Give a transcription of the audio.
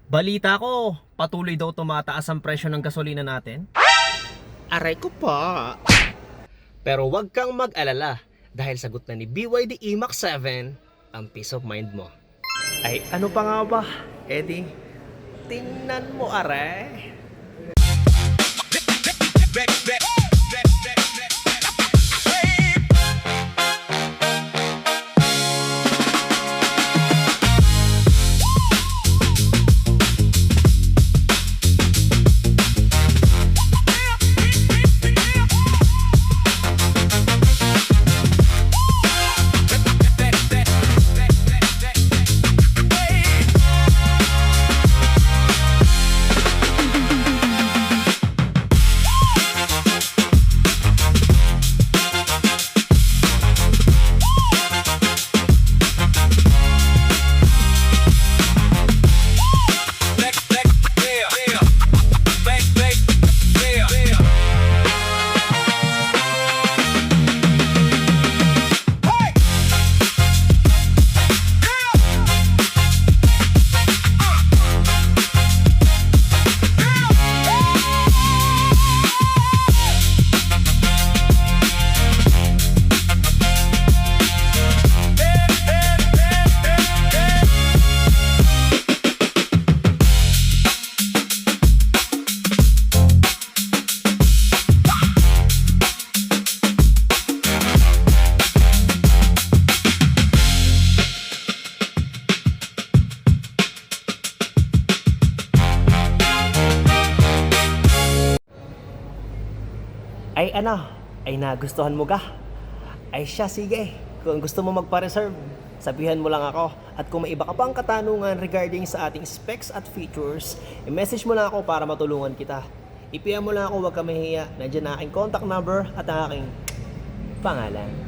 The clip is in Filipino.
Balita ko, patuloy daw tumataas ang presyo ng gasolina natin. Aray ko pa. Pero wag kang mag-alala dahil sagot na ni BYD E-MAX 7 ang peace of mind mo. Ay ano pa nga ba, Eddie? Tingnan mo aray. Ay ano, ay nagustuhan mo ka? Ay siya, sige. Kung gusto mo magpa-reserve, sabihan mo lang ako. At kung may iba ka pang katanungan regarding sa ating specs at features, i-message mo lang ako para matulungan kita. I-PM mo lang ako, huwag ka mahihiya. Nandiyan na aking contact number at ang aking pangalan.